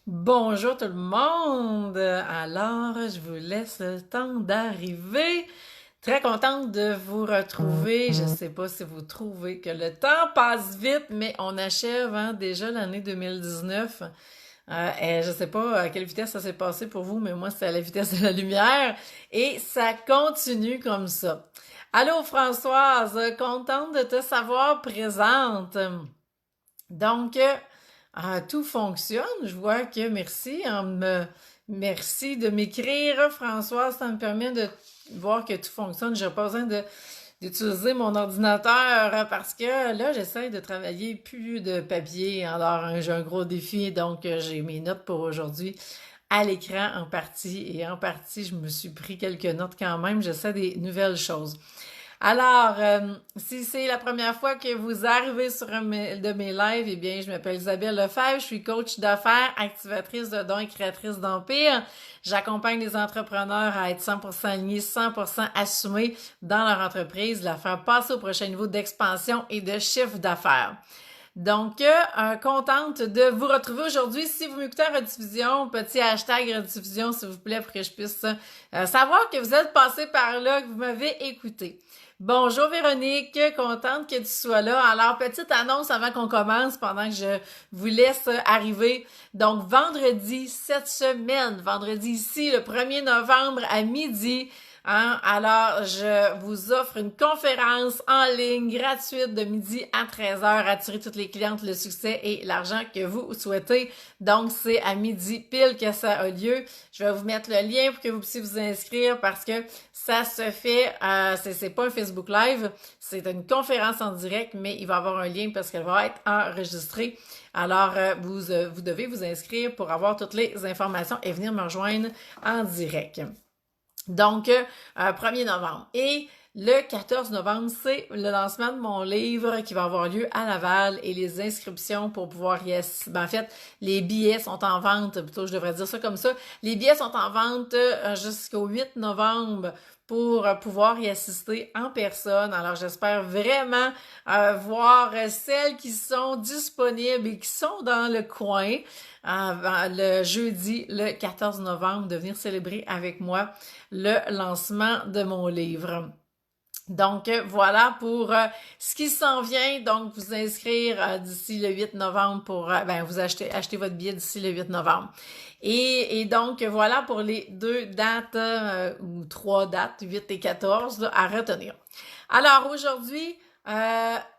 Bonjour tout le monde! Alors, je vous laisse le temps d'arriver. Très contente de vous retrouver. Je sais pas si vous trouvez que le temps passe vite, mais on achève déjà l'année 2019. Et je sais pas à quelle vitesse ça s'est passé pour vous, mais moi, c'est à la vitesse de la lumière. Et ça continue comme ça. Allô Françoise, contente de te savoir présente. Donc, tout fonctionne. Je vois que merci de m'écrire, François. Ça me permet de voir que tout fonctionne. J'ai pas besoin d'utiliser mon ordinateur parce que là, j'essaie de travailler plus de papier. Alors, j'ai un gros défi. Donc, j'ai mes notes pour aujourd'hui à l'écran en partie. Et en partie, je me suis pris quelques notes quand même. J'essaie des nouvelles choses. Alors, si c'est la première fois que vous arrivez sur un de mes lives, eh bien, je m'appelle Isabelle Lefebvre, je suis coach d'affaires, activatrice de dons et créatrice d'empire. J'accompagne les entrepreneurs à être 100% alignés, 100% assumés dans leur entreprise, la faire passer au prochain niveau d'expansion et de chiffre d'affaires. Donc, contente de vous retrouver aujourd'hui. Si vous m'écoutez en rediffusion, petit hashtag rediffusion, s'il vous plaît, pour que je puisse savoir que vous êtes passé par là, que vous m'avez écouté. Bonjour Véronique, contente que tu sois là. Alors, petite annonce avant qu'on commence, pendant que je vous laisse arriver. Donc, vendredi cette semaine, vendredi ici, le 1er novembre à midi, alors, je vous offre une conférence en ligne gratuite de midi à 13h. Attirer toutes les clientes, le succès et l'argent que vous souhaitez. Donc, c'est à midi pile que ça a lieu. Je vais vous mettre le lien pour que vous puissiez vous inscrire parce que ça se fait, c'est pas un Facebook Live, c'est une conférence en direct, mais il va y avoir un lien parce qu'elle va être enregistrée. Alors, vous devez vous inscrire pour avoir toutes les informations et venir me rejoindre en direct. Donc, 1er novembre. Et le 14 novembre, c'est le lancement de mon livre qui va avoir lieu à Laval et les inscriptions pour pouvoir en fait, les billets sont en vente, plutôt je devrais dire ça comme ça. Les billets sont en vente jusqu'au 8 novembre pour pouvoir y assister en personne. Alors, j'espère vraiment voir celles qui sont disponibles et qui sont dans le coin le jeudi, le 14 novembre, de venir célébrer avec moi le lancement de mon livre. Donc, voilà pour ce qui s'en vient. Donc, vous inscrire d'ici le 8 novembre pour, vous acheter votre billet d'ici le 8 novembre. Et donc, voilà pour les deux dates, ou trois dates, 8 et 14, là, à retenir. Alors, aujourd'hui,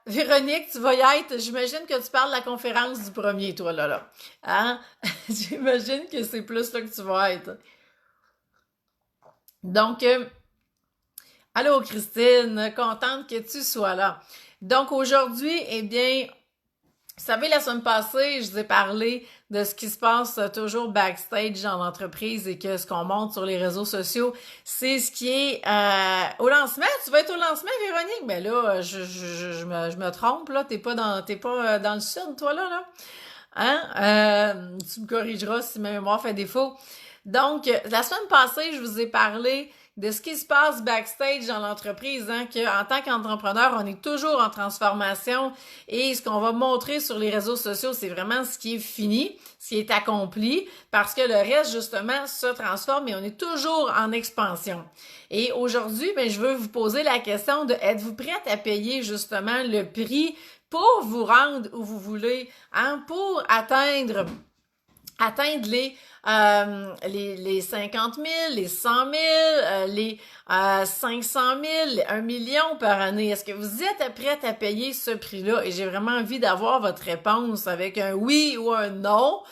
Véronique, tu vas y être. J'imagine que tu parles de la conférence du premier, toi, là. Hein? J'imagine que c'est plus là que tu vas être. Donc, allô Christine, contente que tu sois là. Donc aujourd'hui, eh bien, vous savez, la semaine passée, je vous ai parlé de ce qui se passe toujours backstage dans l'entreprise et que ce qu'on montre sur les réseaux sociaux, c'est ce qui est au lancement. Tu vas être au lancement, Véronique? Ben là, je me trompe, là. T'es pas dans le sud, toi, là? Hein? Tu me corrigeras si ma mémoire fait défaut. Donc, la semaine passée, je vous ai parlé de ce qui se passe backstage dans l'entreprise, qu'en tant qu'entrepreneur, on est toujours en transformation et ce qu'on va montrer sur les réseaux sociaux, c'est vraiment ce qui est fini, ce qui est accompli, parce que le reste, justement, se transforme et on est toujours en expansion. Et aujourd'hui, je veux vous poser la question de êtes-vous prête à payer justement le prix pour vous rendre où vous voulez, pour atteindre les 50 000, les 100 000, les 500 000, 1 million par année. Est-ce que vous êtes prête à payer ce prix-là? Et j'ai vraiment envie d'avoir votre réponse avec un oui ou un non.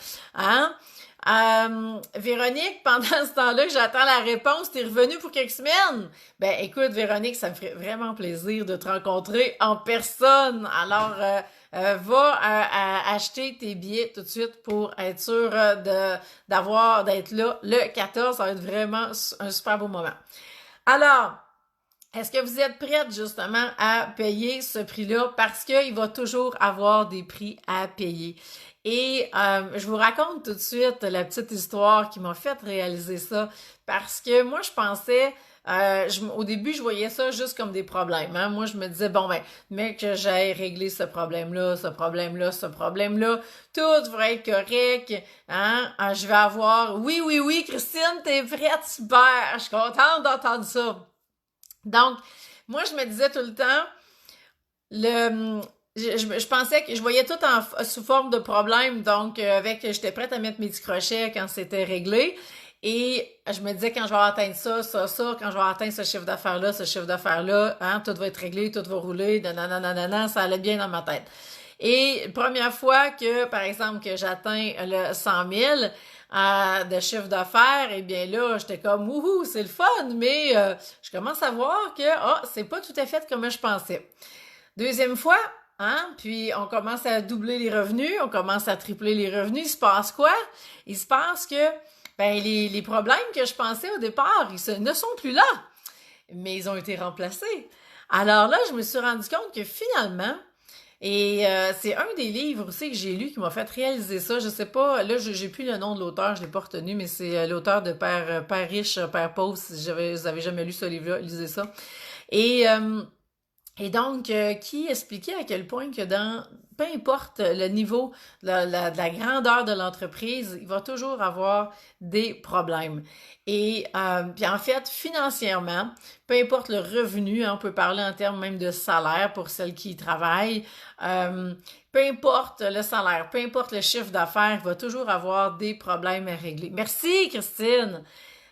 Véronique, pendant ce temps-là que j'attends la réponse, t'es revenue pour quelques semaines? Ben, écoute, Véronique, ça me ferait vraiment plaisir de te rencontrer en personne. Alors, va acheter tes billets tout de suite pour être sûr d'être là le 14. Ça va être vraiment un super beau moment. Alors, est-ce que vous êtes prête justement à payer ce prix-là? Parce qu'il va toujours avoir des prix à payer. Et je vous raconte tout de suite la petite histoire qui m'a fait réaliser ça. Parce que moi, je pensais Au début, je voyais ça juste comme des problèmes. Hein. Moi, je me disais, bon, ben, mais que j'aille régler ce problème-là, ce problème-là, ce problème-là, tout devrait être correct. Hein. Je vais avoir, oui, oui, oui, Christine, t'es prête, super, je suis contente d'entendre ça. Donc, moi, je me disais tout le temps, le, je pensais que je voyais tout sous forme de problème, donc j'étais prête à mettre mes petits crochets quand c'était réglé. Et je me disais quand je vais atteindre ça, quand je vais atteindre ce chiffre d'affaires-là, ce chiffre d'affaires-là, hein, tout va être réglé, tout va rouler, nanana, ça allait bien dans ma tête. Et première fois que, par exemple, que j'atteins le 100 000 de chiffre d'affaires, eh bien là, j'étais comme, wouhou, c'est le fun, mais je commence à voir que, c'est pas tout à fait comme je pensais. Deuxième fois, hein, puis on commence à doubler les revenus, on commence à tripler les revenus. Il se passe quoi? Il se passe que ben, les problèmes que je pensais au départ, ne sont plus là, mais ils ont été remplacés. Alors là, je me suis rendu compte que finalement, et c'est un des livres aussi que j'ai lu qui m'a fait réaliser ça. Je sais pas, là, j'ai plus le nom de l'auteur, je l'ai pas retenu, mais c'est l'auteur de Père riche, Père pauvre. Si vous avez jamais lu ce livre-là, lisez ça. Et donc, qui expliquait à quel point que peu importe le niveau, de la grandeur de l'entreprise, il va toujours avoir des problèmes. Et puis en fait, financièrement, peu importe le revenu, hein, on peut parler en termes même de salaire pour celles qui y travaillent, peu importe le salaire, peu importe le chiffre d'affaires, il va toujours avoir des problèmes à régler. Merci, Christine!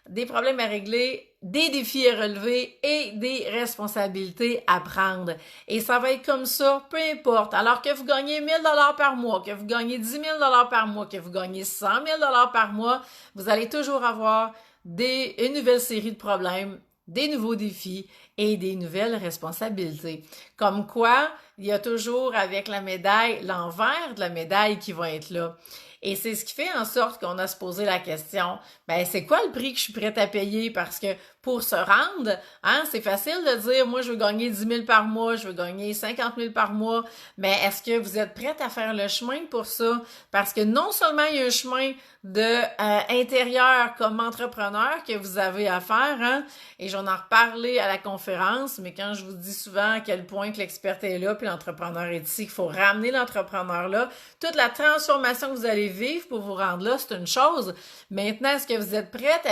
Des problèmes à régler, des défis à relever et des responsabilités à prendre. Et ça va être comme ça, peu importe. Alors que vous gagnez 1000 dollars par mois, que vous gagnez 10 000 dollars par mois, que vous gagnez 100 000 dollars par mois, vous allez toujours avoir une nouvelle série de problèmes, des nouveaux défis et des nouvelles responsabilités. Comme quoi, il y a toujours avec la médaille, l'envers de la médaille qui va être là. Et c'est ce qui fait en sorte qu'on a se poser la question, ben c'est quoi le prix que je suis prête à payer? Parce que pour se rendre, hein, c'est facile de dire, moi je veux gagner 10 000 par mois, je veux gagner 50 000 par mois, mais est-ce que vous êtes prête à faire le chemin pour ça? Parce que non seulement il y a un chemin de intérieur comme entrepreneur que vous avez à faire, hein, et j'en ai reparlé à la conférence, mais quand je vous dis souvent à quel point que l'expert est là, puis l'entrepreneur est ici, qu'il faut ramener l'entrepreneur là, toute la transformation que vous allez vivre pour vous rendre là, c'est une chose. Maintenant, est-ce que vous êtes prête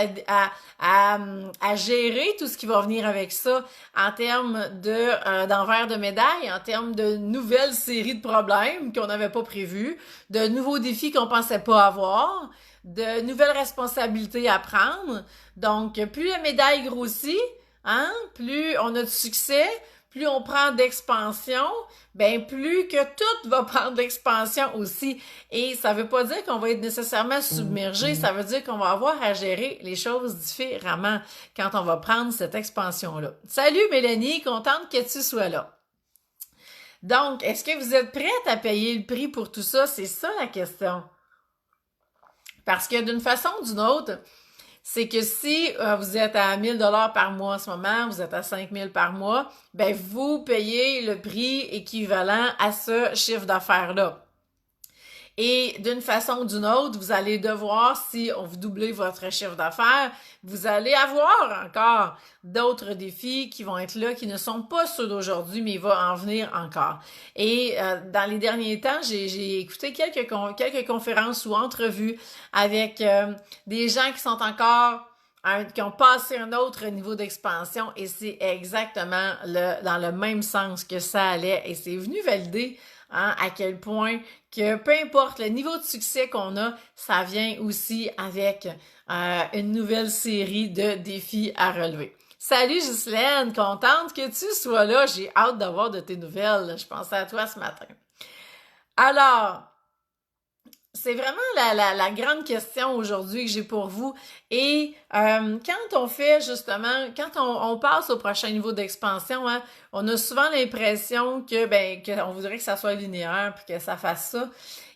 à gérer tout ce qui va venir avec ça en termes d'envers de médaille, en termes de nouvelles séries de problèmes qu'on n'avait pas prévus, de nouveaux défis qu'on pensait pas avoir, de nouvelles responsabilités à prendre. Donc, plus la médaille grossit, hein, plus on a de succès, plus on prend d'expansion, ben plus que tout va prendre d'expansion aussi. Et ça veut pas dire qu'on va être nécessairement submergé, ça veut dire qu'on va avoir à gérer les choses différemment quand on va prendre cette expansion-là. Salut Mélanie, contente que tu sois là. Donc, est-ce que vous êtes prête à payer le prix pour tout ça? C'est ça la question. Parce que d'une façon ou d'une autre, c'est que si vous êtes à 1000 dollars par mois en ce moment, vous êtes à 5000 par mois, ben vous payez le prix équivalent à ce chiffre d'affaires-là. Et d'une façon ou d'une autre, vous allez devoir, si on vous doublez votre chiffre d'affaires, vous allez avoir encore d'autres défis qui vont être là, qui ne sont pas ceux d'aujourd'hui, mais il va en venir encore. Et dans les derniers temps, j'ai écouté quelques conférences ou entrevues avec des gens qui sont encore qui ont passé un autre niveau d'expansion et c'est exactement dans le même sens que ça allait et c'est venu valider hein, à quel point que peu importe le niveau de succès qu'on a, ça vient aussi avec une nouvelle série de défis à relever. Salut Ghislaine, contente que tu sois là, j'ai hâte d'avoir de tes nouvelles, je pensais à toi ce matin. Alors, c'est vraiment la grande question aujourd'hui que j'ai pour vous. Et quand on fait justement, quand on passe au prochain niveau d'expansion, hein, on a souvent l'impression qu'on voudrait que ça soit linéaire puis que ça fasse ça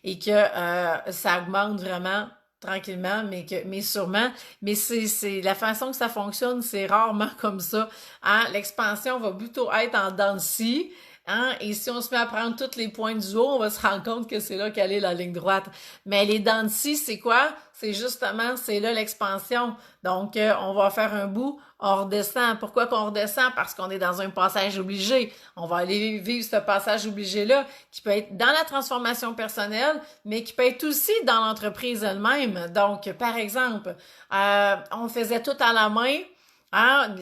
et que ça augmente vraiment tranquillement, mais sûrement. Mais c'est la façon que ça fonctionne, c'est rarement comme ça. Hein? L'expansion va plutôt être en dents de scie. hein? Et si on se met à prendre tous les points du haut, on va se rendre compte que c'est là qu'elle est la ligne droite. Mais les dents de scie, c'est quoi? C'est justement, c'est là l'expansion. Donc, on va faire un bout, on redescend. Pourquoi qu'on redescend? Parce qu'on est dans un passage obligé. On va aller vivre ce passage obligé-là, qui peut être dans la transformation personnelle, mais qui peut être aussi dans l'entreprise elle-même. Donc, par exemple, on faisait tout à la main. Hein,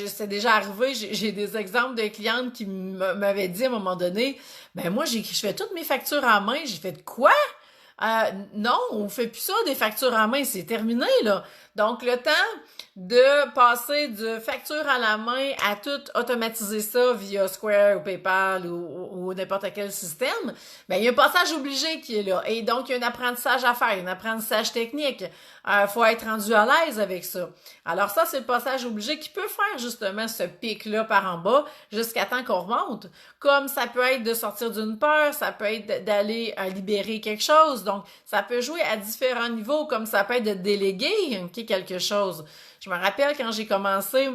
c'est déjà arrivé, j'ai des exemples de clientes qui m'avaient dit à un moment donné, ben moi, je fais toutes mes factures en main. J'ai fait de quoi? Non, on fait plus ça des factures en main, c'est terminé là. Donc le temps de passer de facture à la main à tout automatiser ça via Square ou PayPal ou n'importe quel système, ben il y a un passage obligé qui est là. Et donc il y a un apprentissage à faire, un apprentissage technique. Faut être rendu à l'aise avec ça. Alors ça, c'est le passage obligé qui peut faire justement ce pic-là par en bas jusqu'à temps qu'on remonte. Comme ça peut être de sortir d'une peur, ça peut être d'aller libérer quelque chose. Donc, ça peut jouer à différents niveaux, comme ça peut être de déléguer quelque chose. Je me rappelle quand j'ai commencé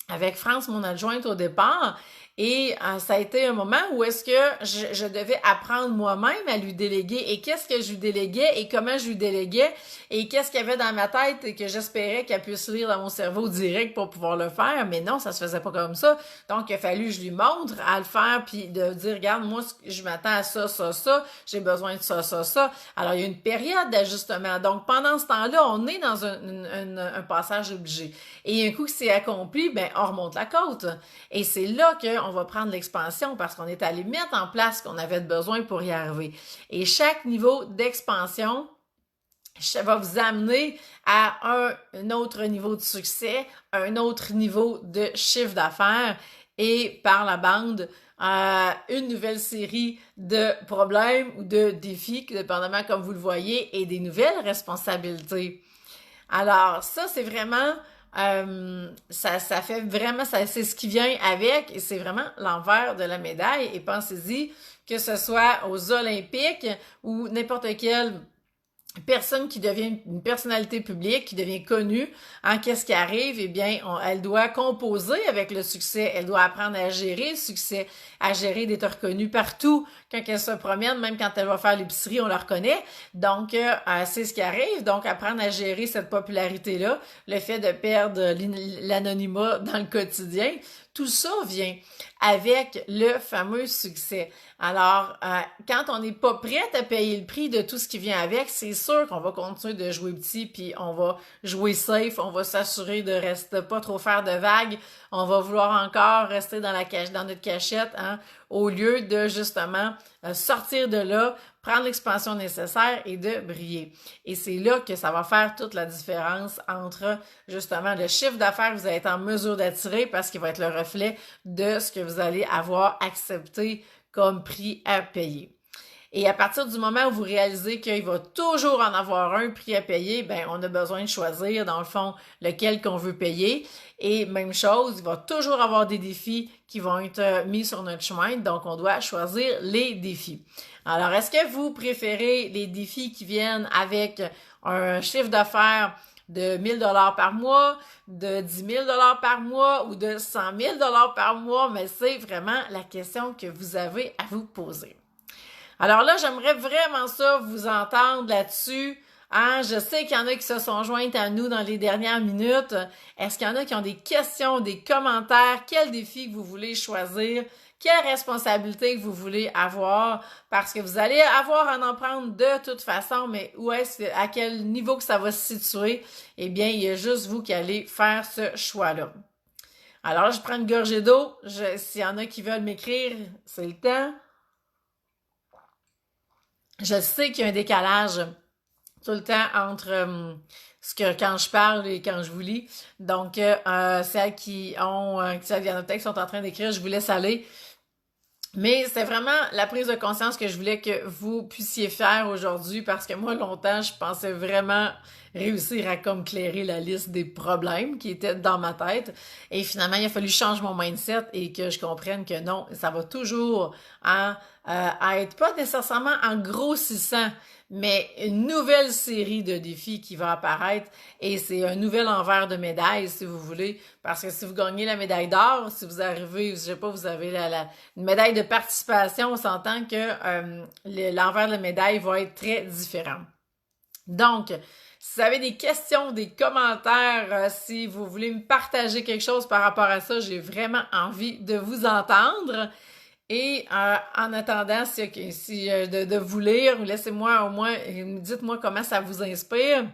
avec France, mon adjointe au départ, et ça a été un moment où est-ce que je devais apprendre moi-même à lui déléguer et qu'est-ce que je lui déléguais et comment je lui déléguais et qu'est-ce qu'il y avait dans ma tête et que j'espérais qu'elle puisse lire dans mon cerveau direct pour pouvoir le faire, mais non, ça se faisait pas comme ça. Donc, il a fallu que je lui montre à le faire puis de dire, regarde, moi, je m'attends à ça, ça, ça, j'ai besoin de ça, ça, ça. Alors, il y a une période d'ajustement. Donc, pendant ce temps-là, on est dans un passage obligé. Et un coup que c'est accompli, ben, on remonte la côte. Et c'est là qu'on va prendre l'expansion parce qu'on est allé mettre en place ce qu'on avait besoin pour y arriver. Et chaque niveau d'expansion va vous amener à un autre niveau de succès, un autre niveau de chiffre d'affaires et par la bande, une nouvelle série de problèmes ou de défis, dépendamment comme vous le voyez, et des nouvelles responsabilités. Alors, ça, c'est vraiment... ça fait vraiment, c'est ce qui vient avec et c'est vraiment l'envers de la médaille. Et pensez-y, que ce soit aux Olympiques ou n'importe quelle personne qui devient une personnalité publique, qui devient connue, qu'est-ce qui arrive? Eh bien, elle doit composer avec le succès, elle doit apprendre à gérer le succès, à gérer d'être reconnue partout. Quand elle se promène, même quand elle va faire l'épicerie, on la reconnaît. Donc, c'est ce qui arrive. Donc, apprendre à gérer cette popularité-là, le fait de perdre l'anonymat dans le quotidien, tout ça vient avec le fameux succès. Alors, quand on n'est pas prête à payer le prix de tout ce qui vient avec, c'est sûr qu'on va continuer de jouer petit, puis on va jouer safe, on va s'assurer de rester pas trop faire de vagues, on va vouloir encore rester dans notre cachette, au lieu de justement sortir de là, prendre l'expansion nécessaire et de briller. Et c'est là que ça va faire toute la différence entre justement le chiffre d'affaires que vous allez être en mesure d'attirer parce qu'il va être le reflet de ce que vous allez avoir accepté comme prix à payer. Et à partir du moment où vous réalisez qu'il va toujours en avoir un prix à payer, ben on a besoin de choisir dans le fond lequel qu'on veut payer. Et même chose, il va toujours avoir des défis qui vont être mis sur notre chemin, donc on doit choisir les défis. Alors, est-ce que vous préférez les défis qui viennent avec un chiffre d'affaires de 1 000 $ par mois, de 10 000 $ par mois ou de 100 000 $ par mois? Mais c'est vraiment la question que vous avez à vous poser. Alors là, j'aimerais vraiment ça vous entendre là-dessus. Je sais qu'il y en a qui se sont jointes à nous dans les dernières minutes. Est-ce qu'il y en a qui ont des questions, des commentaires? Quel défi que vous voulez choisir? Quelle responsabilité que vous voulez avoir? Parce que vous allez avoir à en prendre de toute façon, mais à quel niveau que ça va se situer? Eh bien, il y a juste vous qui allez faire ce choix-là. Alors, je prends une gorgée d'eau. S'il y en a qui veulent m'écrire, c'est le temps. Je sais qu'il y a un décalage tout le temps entre quand je parle et quand je vous lis. Donc, celles qui ont, celles qui en peut-être sont en train d'écrire, je vous laisse aller. Mais c'est vraiment la prise de conscience que je voulais que vous puissiez faire aujourd'hui parce que moi, longtemps, je pensais vraiment réussir à comme clairer la liste des problèmes qui étaient dans ma tête. Et finalement, il a fallu changer mon mindset et que je comprenne que non, ça va toujours à être pas nécessairement en grossissant, mais une nouvelle série de défis qui va apparaître et c'est un nouvel envers de médaille, si vous voulez, parce que si vous gagnez la médaille d'or, si vous arrivez, je sais pas, vous avez une médaille de participation, on s'entend que l'envers de la médaille va être très différent. Donc, si vous avez des questions, des commentaires, si vous voulez me partager quelque chose par rapport à ça, j'ai vraiment envie de vous entendre. Et en attendant, de vous lire, laissez-moi au moins, dites-moi comment ça vous inspire.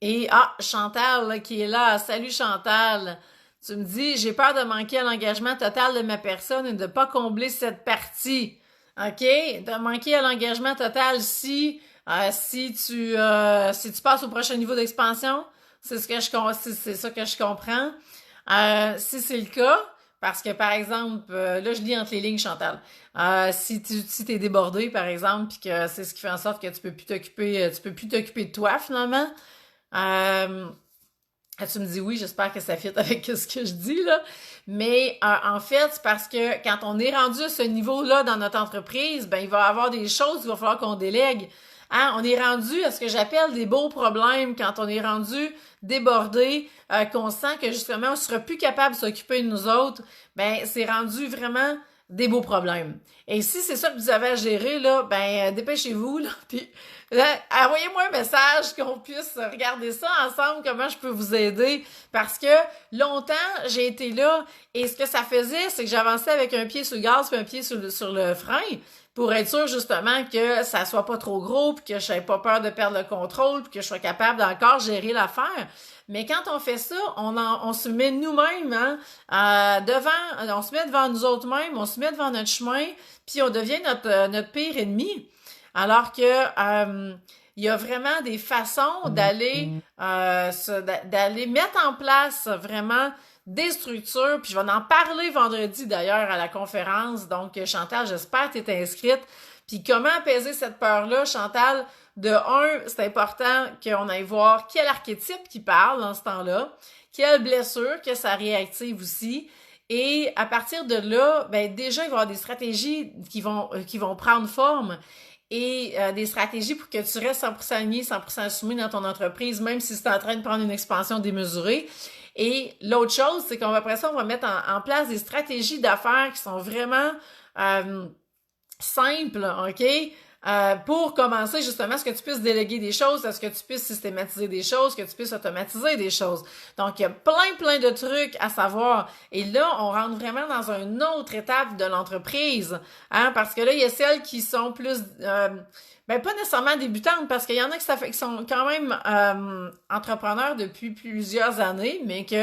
Et Chantal là, qui est là. Salut Chantal. Tu me dis, j'ai peur de manquer à l'engagement total de ma personne et de ne pas combler cette partie. OK? De manquer à l'engagement total si tu passes au prochain niveau d'expansion. C'est ça que je comprends. Si c'est le cas, parce que, par exemple, là, je lis entre les lignes, Chantal. Si t'es débordé, par exemple, puis que c'est ce qui fait en sorte que tu peux plus t'occuper de toi, finalement. Tu me dis oui, j'espère que ça fit avec ce que je dis, là. Mais en fait, c'est parce que quand on est rendu à ce niveau-là dans notre entreprise, ben il va y avoir des choses qu'il va falloir qu'on délègue. Hein? On est rendu à ce que j'appelle des beaux problèmes quand on est rendu débordé, qu'on sent que justement on sera plus capable de s'occuper de nous autres, ben c'est rendu vraiment des beaux problèmes. Et si c'est ça que vous avez à gérer, là, ben dépêchez-vous, là, puis envoyez-moi un message qu'on puisse regarder ça ensemble, comment je peux vous aider, parce que longtemps, j'ai été là, et ce que ça faisait, c'est que j'avançais avec un pied sur le gaz puis un pied sur le frein, pour être sûr justement que ça soit pas trop gros, puis que je n'aie pas peur de perdre le contrôle, puis que je sois capable d'encore gérer l'affaire. Mais quand on fait ça, on se met nous-mêmes on se met devant nous autres mêmes, on se met devant notre chemin, puis on devient notre pire ennemi. Alors que il y a vraiment des façons d'aller mettre en place vraiment des structures, puis je vais en parler vendredi d'ailleurs à la conférence. Donc, Chantal, j'espère que tu es inscrite. Puis comment apaiser cette peur-là, Chantal? De un, c'est important qu'on aille voir quel archétype qui parle dans ce temps-là, quelle blessure que ça réactive aussi. Et à partir de là, ben déjà, il va y avoir des stratégies qui vont prendre forme et des stratégies pour que tu restes 100% aligné, 100% assumé dans ton entreprise, même si c'est en train de prendre une expansion démesurée. Et l'autre chose, c'est qu'on va après ça, on va mettre en place des stratégies d'affaires qui sont vraiment simples, OK? Pour commencer justement, à ce que tu puisses déléguer des choses, à ce que tu puisses systématiser des choses, que tu puisses automatiser des choses. Donc, il y a plein de trucs à savoir. Et là, on rentre vraiment dans une autre étape de l'entreprise, hein, parce que là, il y a celles qui sont plus... pas nécessairement débutantes, parce qu'il y en a qui sont quand même entrepreneurs depuis plusieurs années, mais qui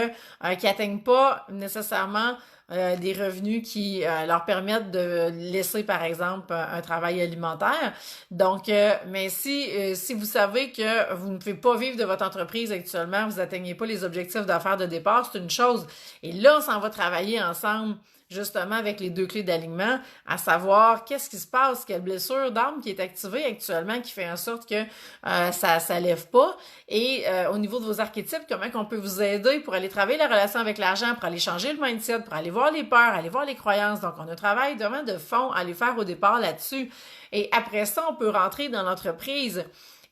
atteignent pas nécessairement des revenus qui leur permettent de laisser, par exemple, un travail alimentaire. Donc, mais si vous savez que vous ne pouvez pas vivre de votre entreprise actuellement, vous n'atteignez pas les objectifs d'affaires de départ, c'est une chose. Et là, on s'en va travailler ensemble justement avec les 2 clés d'alignement, à savoir qu'est-ce qui se passe, quelle blessure d'âme qui est activée actuellement, qui fait en sorte que ça lève pas. Et au niveau de vos archétypes, comment on peut vous aider pour aller travailler la relation avec l'argent, pour aller changer le mindset, pour aller voir les peurs, aller voir les croyances. Donc, on a un travail vraiment de fond à aller faire au départ là-dessus. Et après ça, on peut rentrer dans l'entreprise.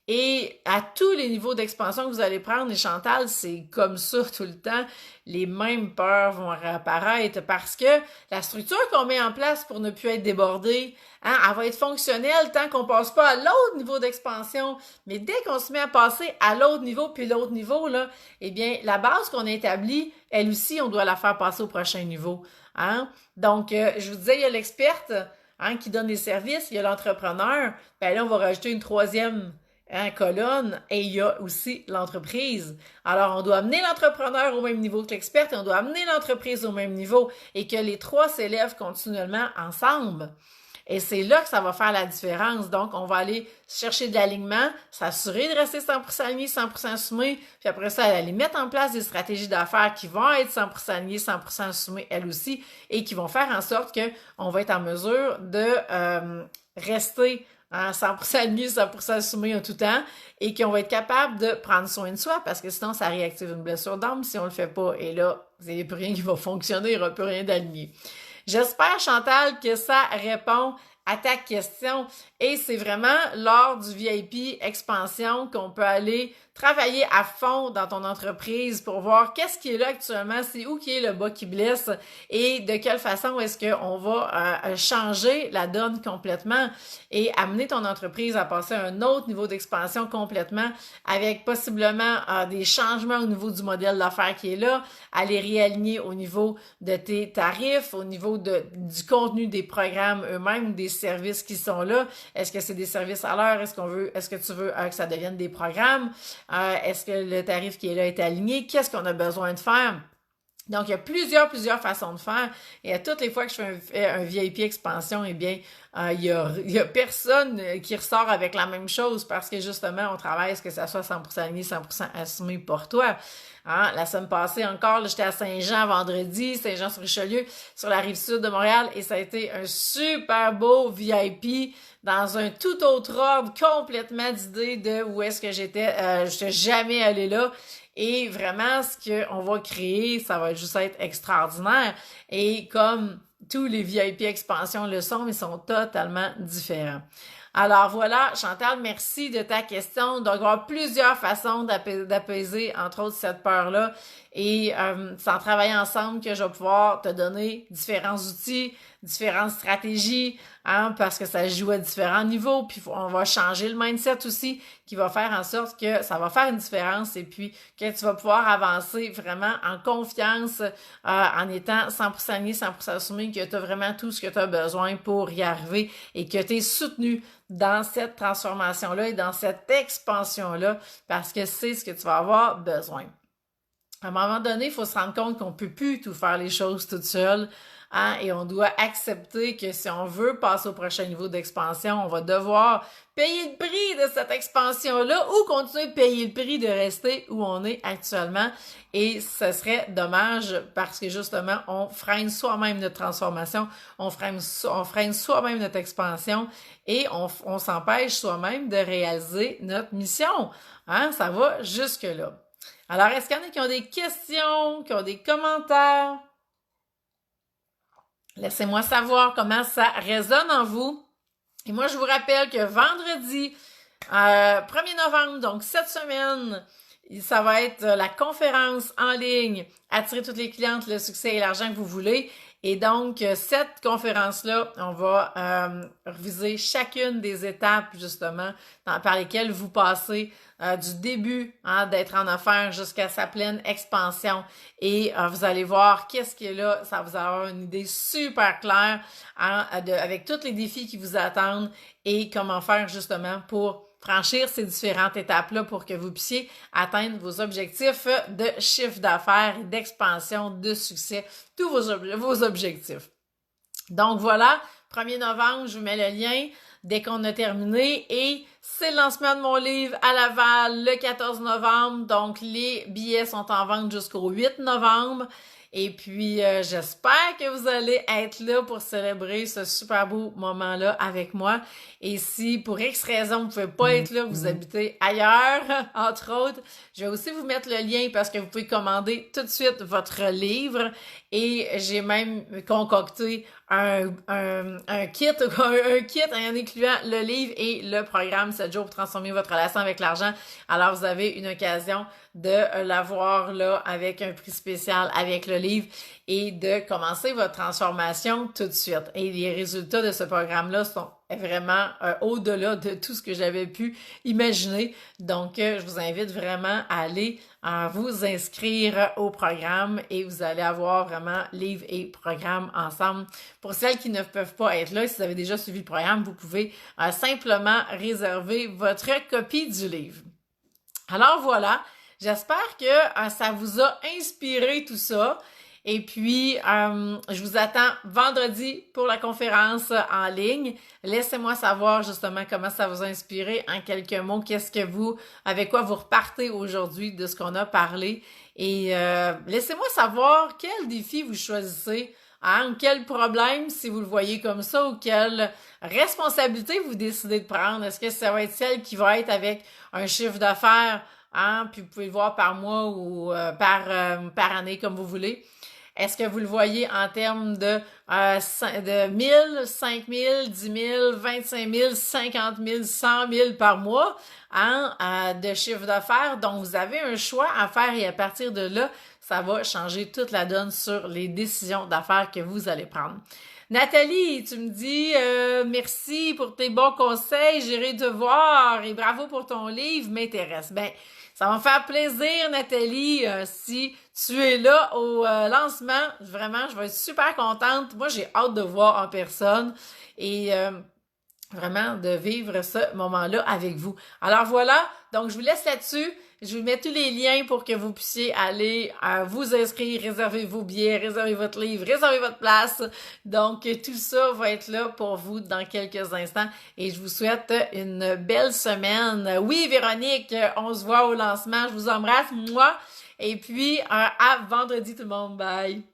Et à tous les niveaux d'expansion que vous allez prendre, et Chantal, c'est comme ça tout le temps, les mêmes peurs vont réapparaître parce que la structure qu'on met en place pour ne plus être débordé, hein, elle va être fonctionnelle tant qu'on passe pas à l'autre niveau d'expansion. Mais dès qu'on se met à passer à l'autre niveau, puis l'autre niveau, là, eh bien, la base qu'on a établie, elle aussi, on doit la faire passer au prochain niveau. Hein? Donc, je vous disais, il y a l'experte qui donne des services, il y a l'entrepreneur, ben là, on va rajouter une troisième colonne, et il y a aussi l'entreprise. Alors, on doit amener l'entrepreneur au même niveau que l'expert et on doit amener l'entreprise au même niveau et que les 3 s'élèvent continuellement ensemble. Et c'est là que ça va faire la différence. Donc, on va aller chercher de l'alignement, s'assurer de rester 100% aligné, 100% assumé, puis après ça, aller mettre en place des stratégies d'affaires qui vont être 100% alignées, 100% assumées, elles aussi, et qui vont faire en sorte qu'on va être en mesure de rester 100% aligné, 100% assumé en tout temps, et qu'on va être capable de prendre soin de soi, parce que sinon, ça réactive une blessure d'âme si on le fait pas. Et là, il n'y a plus rien qui va fonctionner, il n'y aura plus rien d'aligné. J'espère, Chantal, que ça répond à ta question. Et c'est vraiment lors du VIP Expansion qu'on peut aller travailler à fond dans ton entreprise pour voir qu'est-ce qui est là actuellement, c'est où qui est le bas qui blesse et de quelle façon est-ce qu'on va changer la donne complètement et amener ton entreprise à passer à un autre niveau d'expansion complètement avec possiblement des changements au niveau du modèle d'affaires qui est là, à les réaligner au niveau de tes tarifs, au niveau du contenu des programmes eux-mêmes, des services qui sont là. Est-ce que c'est des services à l'heure? Est-ce que tu veux que ça devienne des programmes? Est-ce que le tarif qui est là est aligné? Qu'est-ce qu'on a besoin de faire? Donc, il y a plusieurs façons de faire. Et à toutes les fois que je fais un VIP expansion, eh bien, il y a personne qui ressort avec la même chose parce que justement, on travaille à ce que ça soit 100% aligné, 100% assumé pour toi. Hein? La semaine passée encore, j'étais à Saint-Jean vendredi, Saint-Jean-sur-Richelieu, sur la rive sud de Montréal, et ça a été un super beau VIP dans un tout autre ordre, complètement d'idée de où est-ce que j'étais. J'étais jamais allée là. Et vraiment, ce qu'on va créer, ça va juste être extraordinaire. Et comme tous les VIP expansions le sont, ils sont totalement différents. Alors voilà, Chantal, merci de ta question. Donc, il va y avoir plusieurs façons d'apaiser, entre autres, cette peur-là. Et c'est en travaillant ensemble que je vais pouvoir te donner différents outils, différentes stratégies, hein, parce que ça joue à différents niveaux. Puis on va changer le mindset aussi, qui va faire en sorte que ça va faire une différence et puis que tu vas pouvoir avancer vraiment en confiance, en étant 100% aligné, 100% assumé, que tu as vraiment tout ce que tu as besoin pour y arriver et que tu es soutenu dans cette transformation-là et dans cette expansion-là parce que c'est ce que tu vas avoir besoin. À un moment donné, il faut se rendre compte qu'on ne peut plus tout faire les choses toute seule. Hein, et on doit accepter que si on veut passer au prochain niveau d'expansion, on va devoir payer le prix de cette expansion-là ou continuer de payer le prix de rester où on est actuellement. Et ce serait dommage parce que justement, on freine soi-même notre transformation, on freine soi-même notre expansion et on s'empêche soi-même de réaliser notre mission. Hein, ça va jusque-là. Alors, est-ce qu'il y en a qui ont des questions, qui ont des commentaires? Laissez-moi savoir comment ça résonne en vous. Et moi, je vous rappelle que vendredi, 1er novembre, donc cette semaine, ça va être la conférence en ligne « Attirer toutes les clientes, le succès et l'argent que vous voulez ». Et donc, cette conférence-là, on va reviser chacune des étapes, justement, par lesquelles vous passez du début d'être en affaires jusqu'à sa pleine expansion. Et vous allez voir qu'est-ce qui est là. Ça vous avoir une idée super claire avec tous les défis qui vous attendent et comment faire, justement, pour franchir ces différentes étapes-là pour que vous puissiez atteindre vos objectifs de chiffre d'affaires et d'expansion, de succès, tous vos objectifs. Donc voilà, 1er novembre, je vous mets le lien dès qu'on a terminé et c'est le lancement de mon livre à Laval le 14 novembre. Donc les billets sont en vente jusqu'au 8 novembre. Et puis, j'espère que vous allez être là pour célébrer ce super beau moment-là avec moi. Et si, pour X raison, vous ne pouvez pas être là, vous habitez ailleurs, entre autres, je vais aussi vous mettre le lien parce que vous pouvez commander tout de suite votre livre. Et j'ai même concocté un kit en incluant le livre et le programme 7 jours pour transformer votre relation avec l'argent. Alors, vous avez une occasion de l'avoir là avec un prix spécial avec le livre et de commencer votre transformation tout de suite. Et les résultats de ce programme-là sont vraiment au-delà de tout ce que j'avais pu imaginer. Donc, je vous invite vraiment à aller vous inscrire au programme et vous allez avoir vraiment livre et programme ensemble. Pour celles qui ne peuvent pas être là, si vous avez déjà suivi le programme, vous pouvez simplement réserver votre copie du livre. Alors voilà, j'espère que ça vous a inspiré tout ça. Et puis, je vous attends vendredi pour la conférence en ligne. Laissez-moi savoir justement comment ça vous a inspiré en quelques mots. Avec quoi vous repartez aujourd'hui de ce qu'on a parlé. Et laissez-moi savoir quel défi vous choisissez, hein, ou quel problème, si vous le voyez comme ça, ou quelle responsabilité vous décidez de prendre. Est-ce que ça va être celle qui va être avec un chiffre d'affaires, hein, puis vous pouvez le voir par mois ou par année comme vous voulez. Est-ce que vous le voyez en termes de 1000, 5000, 10 000, 25 000, 50 000, 100 000 par mois hein, de chiffre d'affaires? Donc, vous avez un choix à faire et à partir de là, ça va changer toute la donne sur les décisions d'affaires que vous allez prendre. Nathalie, tu me dis merci pour tes bons conseils, j'irai te voir et bravo pour ton livre, m'intéresse. Ben, ça va me faire plaisir, Nathalie, si tu es là au lancement. Vraiment, je vais être super contente. Moi, j'ai hâte de voir en personne et vraiment de vivre ce moment-là avec vous. Alors voilà, donc je vous laisse là-dessus. Je vous mets tous les liens pour que vous puissiez aller vous inscrire, réserver vos billets, réserver votre livre, réserver votre place. Donc, tout ça va être là pour vous dans quelques instants et je vous souhaite une belle semaine. Oui, Véronique, on se voit au lancement. Je vous embrasse, moi. Et puis, à vendredi tout le monde. Bye!